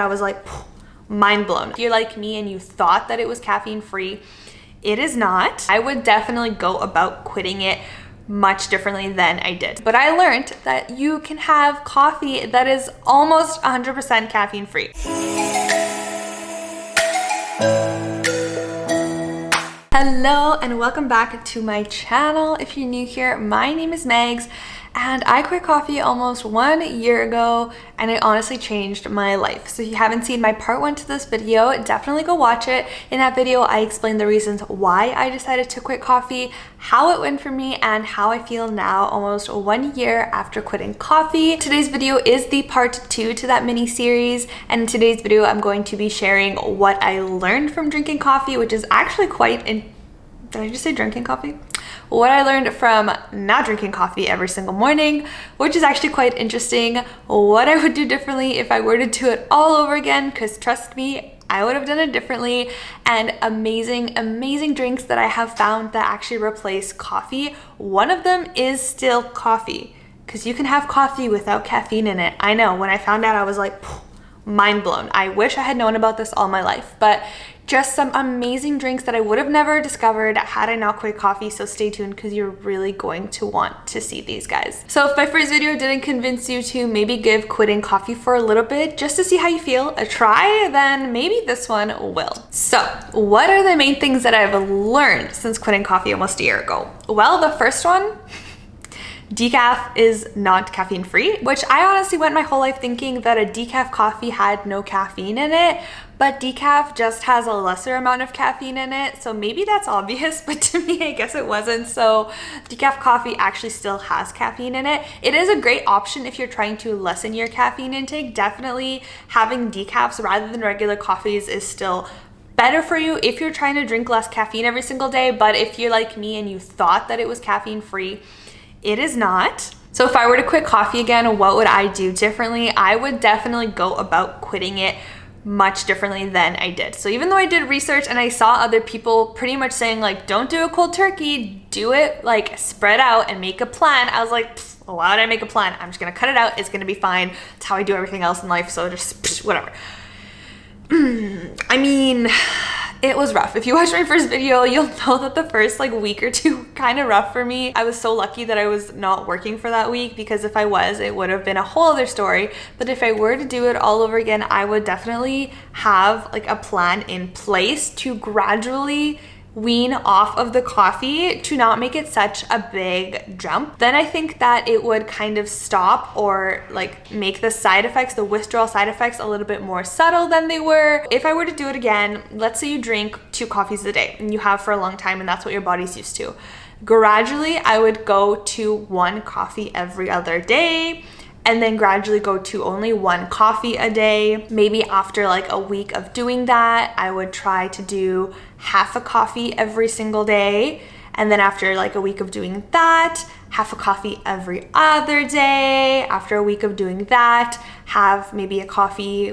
I was like, mind blown. If you're like me and you thought that it was caffeine free, it is not. I would definitely go about quitting it much differently than I did. But I learned that you can have coffee that is almost 100% caffeine free. Hello and welcome back to my channel. If you're new here, my name is Megs and I quit coffee almost 1 year ago and it honestly changed my life. So if you haven't seen my part 1 to this video, definitely go watch it. In that video, I explained the reasons why I decided to quit coffee, how it went for me, and how I feel now almost 1 year after quitting coffee. Today's video is the part 2 to that mini series, and in today's video I'm going to be sharing what I learned from drinking coffee, which is actually did I just say drinking coffee? What I learned from not drinking coffee every single morning, which is actually quite interesting. What I would do differently if I were to do it all over again, because trust me, I would have done it differently. And amazing drinks that I have found that actually replace coffee. One of them is still coffee, because you can have coffee without caffeine in it. I know, when I found out, I was like, mind blown. I wish I had known about this all my life, but just some amazing drinks that I would have never discovered had I not quit coffee. So stay tuned because you're really going to want to see these guys. So if my first video didn't convince you to maybe give quitting coffee for a little bit just to see how you feel a try, then maybe this one will. So what are the main things that I've learned since quitting coffee almost a year ago? Well, the first one, decaf is not caffeine free, which I honestly went my whole life thinking that a decaf coffee had no caffeine in it, but decaf just has a lesser amount of caffeine in it. So maybe that's obvious, but to me, I guess it wasn't. So decaf coffee actually still has caffeine in it. It is a great option if you're trying to lessen your caffeine intake. Definitely having decafs rather than regular coffees is still better for you if you're trying to drink less caffeine every single day. But if you're like me and you thought that it was caffeine free, it is not. So if I were to quit coffee again, what would I do differently? I would definitely go about quitting it much differently than I did. So even though I did research and I saw other people pretty much saying like, don't do a cold turkey, do it like spread out and make a plan, I was like, why would I make a plan? I'm just gonna cut it out. It's gonna be fine. It's how I do everything else in life. So just whatever. I mean, it was rough. If you watched my first video, you'll know that the first week or two kind of rough for me. I was so lucky that I was not working for that week, because if I was, it would have been a whole other story. But if I were to do it all over again, I would definitely have a plan in place to gradually wean off of the coffee to not make it such a big jump. Then I think that it would kind of stop or make the side effects, the withdrawal side effects, a little bit more subtle than they were. If I were to do it again, let's say you drink 2 coffees a day and you have for a long time and that's what your body's used to. Gradually, I would go to 1 coffee every other day, and then gradually go to only 1 coffee a day. Maybe after a week of doing that, I would try to do half a coffee every single day. And then after a week of doing that, half a coffee every other day. After a week of doing that, have maybe a coffee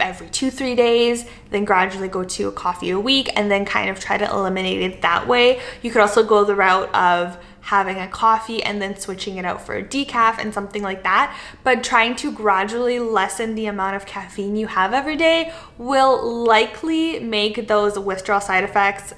every 2-3 days, then gradually go to a coffee a week, and then kind of try to eliminate it that way. You could also go the route of having a coffee and then switching it out for a decaf and something like that. But trying to gradually lessen the amount of caffeine you have every day will likely make those withdrawal side effects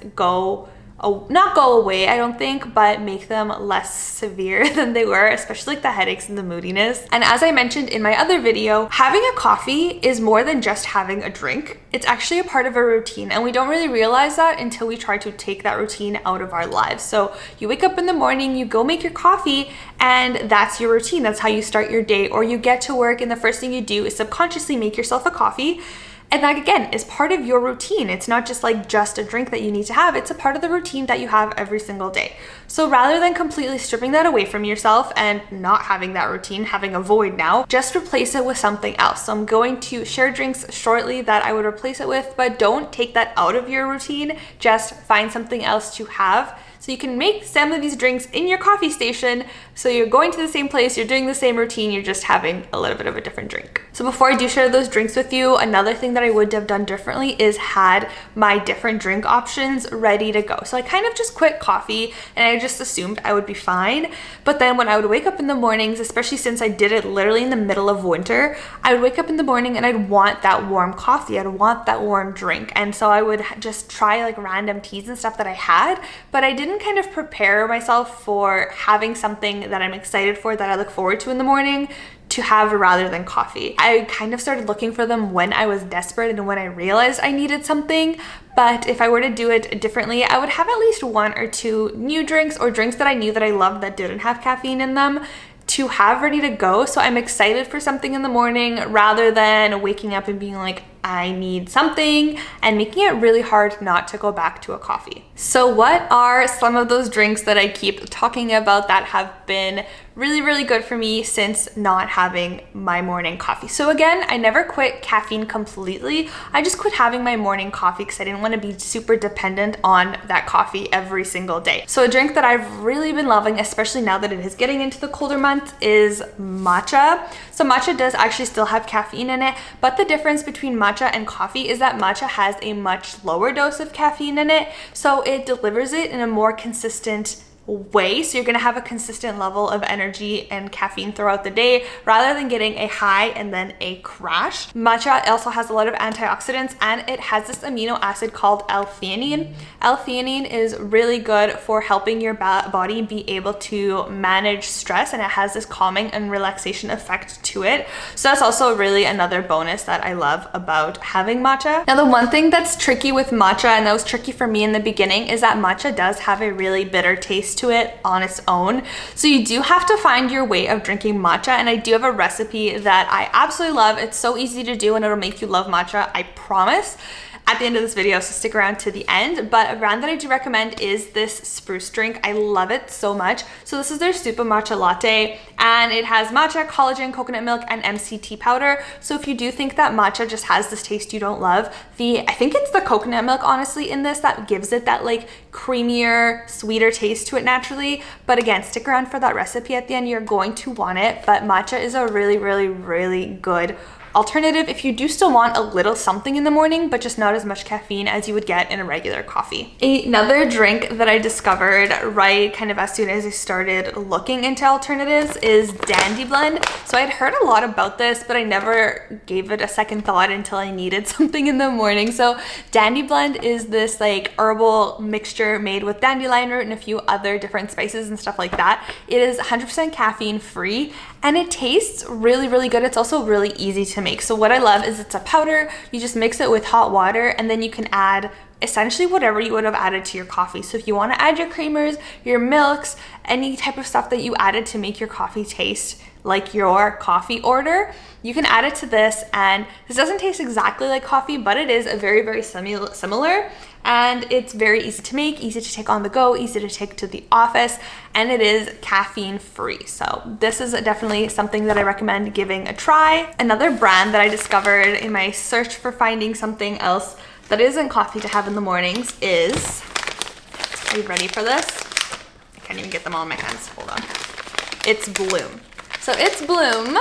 not go away, I don't think, but make them less severe than they were, especially the headaches and the moodiness. And as I mentioned in my other video, having a coffee is more than just having a drink. It's actually a part of a routine, and we don't really realize that until we try to take that routine out of our lives. So you wake up in the morning, you go make your coffee, and that's your routine. That's how you start your day. Or you get to work and the first thing you do is subconsciously make yourself a coffee. And that again is part of your routine. It's not just just a drink that you need to have. It's a part of the routine that you have every single day. So rather than completely stripping that away from yourself and not having that routine, having a void now, just replace it with something else. So I'm going to share drinks shortly that I would replace it with, but don't take that out of your routine. Just find something else to have So you can make some of these drinks in your coffee station. So you're going to the same place, you're doing the same routine, you're just having a little bit of a different drink. So before I do share those drinks with you, another thing that I would have done differently is had my different drink options ready to go. So I kind of just quit coffee and I just assumed I would be fine. But then when I would wake up in the mornings, especially since I did it literally in the middle of winter, I would wake up in the morning and I'd want that warm coffee. I'd want that warm drink. And so I would just try like random teas and stuff that I had, but I didn't kind of prepare myself for having something that I'm excited for, that I look forward to in the morning, to have rather than coffee. I kind of started looking for them when I was desperate and when I realized I needed something. But if I were to do it differently, I would have at least 1 or 2 new drinks or drinks that I knew that I loved that didn't have caffeine in them to have ready to go. So I'm excited for something in the morning rather than waking up and being like, I need something, and making it really hard not to go back to a coffee. So what are some of those drinks that I keep talking about that have been really, really good for me since not having my morning coffee? So again, I never quit caffeine completely. I just quit having my morning coffee because I didn't want to be super dependent on that coffee every single day. So a drink that I've really been loving, especially now that it is getting into the colder months, is matcha. So matcha does actually still have caffeine in it, but the difference between matcha and coffee is that matcha has a much lower dose of caffeine in it, so it delivers it in a more consistent way. So you're gonna have a consistent level of energy and caffeine throughout the day rather than getting a high and then a crash. Matcha also has a lot of antioxidants and it has this amino acid called L-theanine. L-theanine is really good for helping your body be able to manage stress, and it has this calming and relaxation effect to it. So that's also really another bonus that I love about having matcha. Now, the one thing that's tricky with matcha, and that was tricky for me in the beginning, is that matcha does have a really bitter taste to it on its own. So you do have to find your way of drinking matcha, and I do have a recipe that I absolutely love. It's so easy to do and it'll make you love matcha, I promise, at the end of this video, so stick around to the end. But a brand that I do recommend is this spruce drink. I love it so much. So this is their Super Matcha Latte, and it has matcha, collagen, coconut milk, and MCT powder. So if you do think that matcha just has this taste you don't love, I think it's the coconut milk, honestly, in this that gives it that like creamier, sweeter taste to it naturally. But again, stick around for that recipe at the end. You're going to want it. But matcha is a really, really, really good alternative if you do still want a little something in the morning, but just not as much caffeine as you would get in a regular coffee. Another drink that I discovered right kind of as soon as I started looking into alternatives is Dandy Blend. So I had heard a lot about this, but I never gave it a second thought until I needed something in the morning. So Dandy Blend is this like herbal mixture made with dandelion root and a few other different spices and stuff like that. It is 100% caffeine free and it tastes really, really good. It's also really easy to make. So what I love is it's a powder. You just mix it with hot water and then you can add essentially whatever you would have added to your coffee. So if you want to add your creamers, your milks, any type of stuff that you added to make your coffee taste like your coffee order, you can add it to this. And this doesn't taste exactly like coffee, but it is a very, very similar. And it's very easy to make, easy to take on the go, easy to take to the office, and it is caffeine free. So this is definitely something that I recommend giving a try. Another brand that I discovered in my search for finding something else that isn't coffee to have in the mornings is, are you ready for this? I can't even get them all in my hands, hold on. It's Bloom. So It's Bloom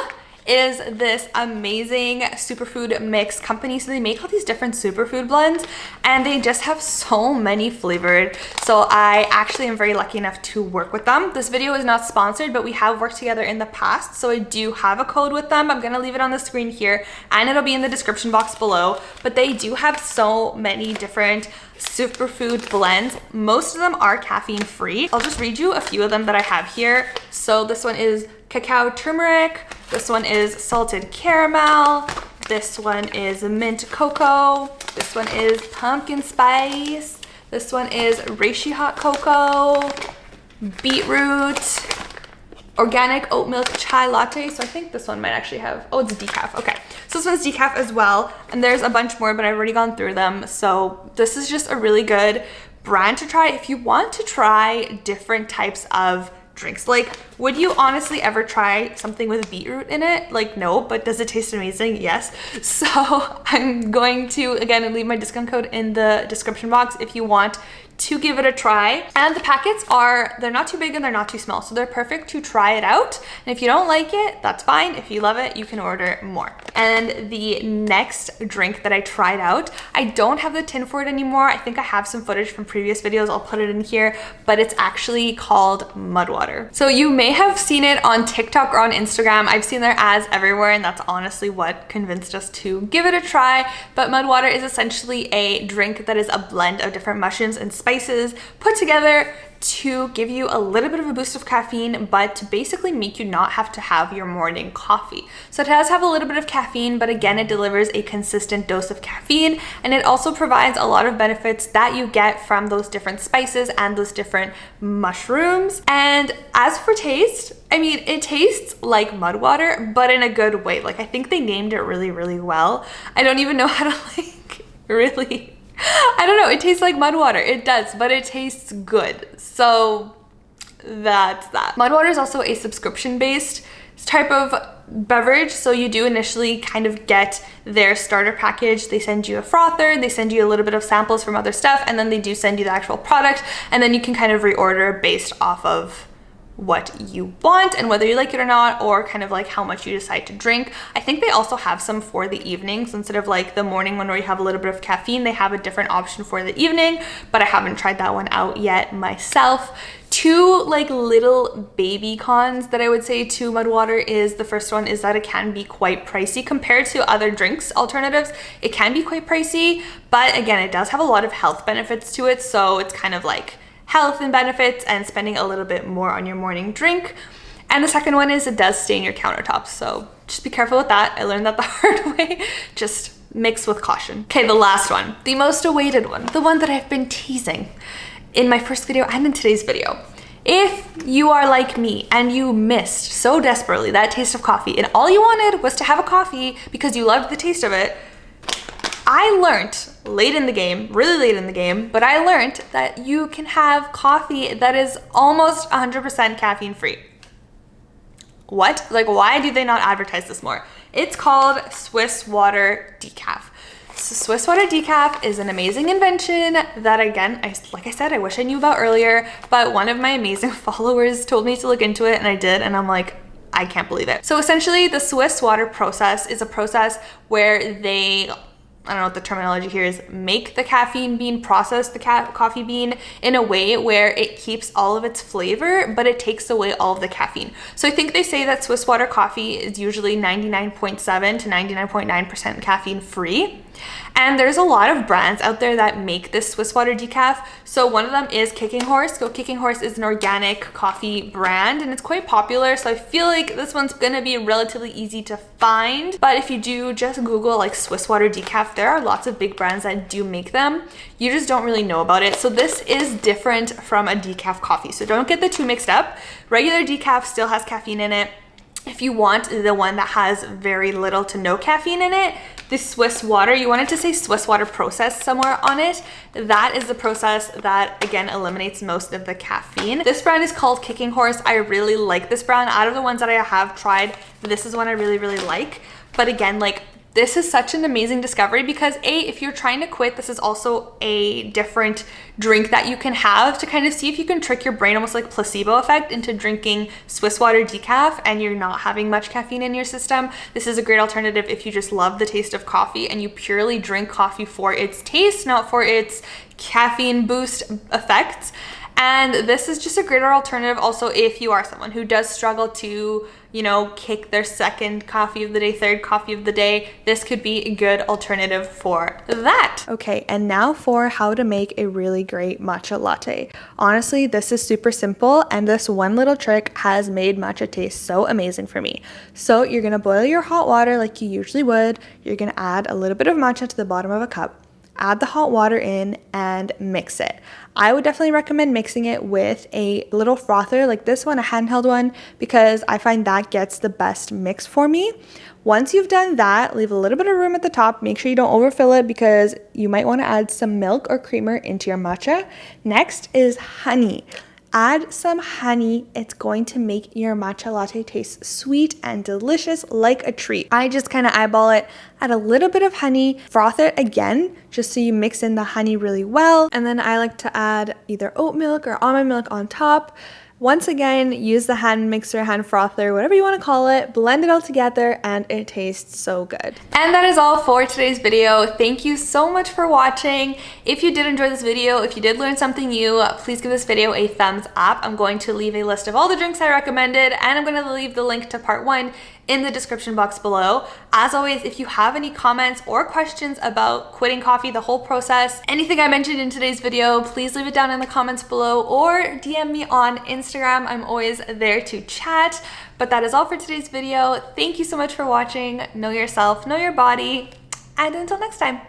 is this amazing superfood mix company. So they make all these different superfood blends and they just have so many flavored. So I actually am very lucky enough to work with them. This video is not sponsored, but we have worked together in the past. So I do have a code with them. I'm gonna leave it on the screen here and it'll be in the description box below. But they do have so many different superfood blends. Most of them are caffeine free. I'll just read you a few of them that I have here. So this one is cacao turmeric. This one is salted caramel. This one is mint cocoa. This one is pumpkin spice. This one is reishi hot cocoa, beetroot, organic oat milk chai latte. So I think this one might actually have, oh, it's decaf. Okay, so this one's decaf as well. And there's a bunch more, but I've already gone through them. So this is just a really good brand to try if you want to try different types of drinks. Like, would you honestly ever try something with beetroot in it? Like, no, but does it taste amazing? Yes. So I'm going to, again, leave my discount code in the description box if you want to give it a try. And the packets they're not too big and they're not too small, so they're perfect to try it out. And if you don't like it, that's fine. If you love it, you can order more. And the next drink that I tried out, I don't have the tin for it anymore. I think I have some footage from previous videos. I'll put it in here, but it's actually called mud water. So you may have seen it on TikTok or on Instagram. I've seen their ads everywhere, and that's honestly what convinced us to give it a try. But mud water is essentially a drink that is a blend of different mushrooms and spices put together to give you a little bit of a boost of caffeine, but to basically make you not have to have your morning coffee. So it does have a little bit of caffeine, but again, it delivers a consistent dose of caffeine, and it also provides a lot of benefits that you get from those different spices and those different mushrooms. And as for taste, I mean, it tastes like mud water, but in a good way. Like, I think they named it really, really well. I don't even know how to really, I don't know, it tastes like mud water. It does, but it tastes good. So that's that. Mud water is also a subscription-based type of beverage. So you do initially kind of get their starter package. They send you a frother, they send you a little bit of samples from other stuff, and then they do send you the actual product, and then you can kind of reorder based off of what you want and whether you like it or not, or kind of like how much you decide to drink. I think they also have some for the evenings. Instead of like the morning one where you have a little bit of caffeine, they have a different option for the evening, but I haven't tried that one out yet myself. Two like little baby cons that I would say to mud water is, the first one is that it can be quite pricey compared to other drinks alternatives. It can be quite pricey, but again, it does have a lot of health benefits to it. So it's kind of like health and benefits and spending a little bit more on your morning drink. And the second one is it does stain your countertops. So just be careful with that. I learned that the hard way. Just mix with caution. Okay, the last one, the most awaited one, the one that I've been teasing in my first video and in today's video. If you are like me and you missed so desperately that taste of coffee and all you wanted was to have a coffee because you loved the taste of it, I learned late in the game, really late in the game, but I learned that you can have coffee that is almost 100% caffeine free. What? Like, why do they not advertise this more? It's called Swiss Water Decaf. So Swiss Water Decaf is an amazing invention that, again, like I said, I wish I knew about earlier, but one of my amazing followers told me to look into it, and I did, and I'm like, I can't believe it. So essentially, the Swiss water process is a process where they, I don't know what the terminology here is, make the caffeine bean, process the coffee bean in a way where it keeps all of its flavor, but it takes away all of the caffeine. So I think they say that Swiss water coffee is usually 99.7 to 99.9% caffeine free. And there's a lot of brands out there that make this Swiss Water Decaf. So one of them is Kicking Horse. So Kicking Horse is an organic coffee brand and it's quite popular. So I feel like this one's gonna be relatively easy to find. But if you do just Google like Swiss Water Decaf, there are lots of big brands that do make them. You just don't really know about it. So this is different from a decaf coffee. So don't get the two mixed up. Regular decaf still has caffeine in it. If you want the one that has very little to no caffeine in it, the Swiss water, you wanted to say Swiss water process somewhere on it. That is the process that, again, eliminates most of the caffeine. This brand is called Kicking Horse. I really like this brand. Out of the ones that I have tried, this is one I really, really like. But again, like, this is such an amazing discovery because if you're trying to quit, this is also a different drink that you can have to kind of see if you can trick your brain, almost like placebo effect, into drinking Swiss Water Decaf and you're not having much caffeine in your system. This is a great alternative if you just love the taste of coffee and you purely drink coffee for its taste, not for its caffeine boost effects. And this is just a greater alternative also if you are someone who does struggle to, you know, kick their second coffee of the day, third coffee of the day. This could be a good alternative for that. Okay, and now for how to make a really great matcha latte. Honestly, this is super simple and this one little trick has made matcha taste so amazing for me. So you're gonna boil your hot water like you usually would. You're gonna add a little bit of matcha to the bottom of a cup. Add the hot water in and mix it. I would definitely recommend mixing it with a little frother like this one, a handheld one, because I find that gets the best mix for me. Once you've done that, leave a little bit of room at the top. Make sure you don't overfill it because you might want to add some milk or creamer into your matcha. Next is honey. Add some honey. It's going to make your matcha latte taste sweet and delicious like a treat. I just kind of eyeball it, add a little bit of honey, froth it again, just so you mix in the honey really well. And then I like to add either oat milk or almond milk on top. Once again, use the hand mixer, hand frother, whatever you want to call it, blend it all together, and it tastes so good. And that is all for today's video. Thank you so much for watching. If you did enjoy this video, if you did learn something new, please give this video a thumbs up. I'm going to leave a list of all the drinks I recommended, and I'm going to leave the link to part 1 in the description box below. As always, if you have any comments or questions about quitting coffee, the whole process, anything I mentioned in today's video, please leave it down in the comments below or DM me on Instagram. I'm always there to chat. But that is all for today's video. Thank you so much for watching. Know yourself, know your body, and until next time.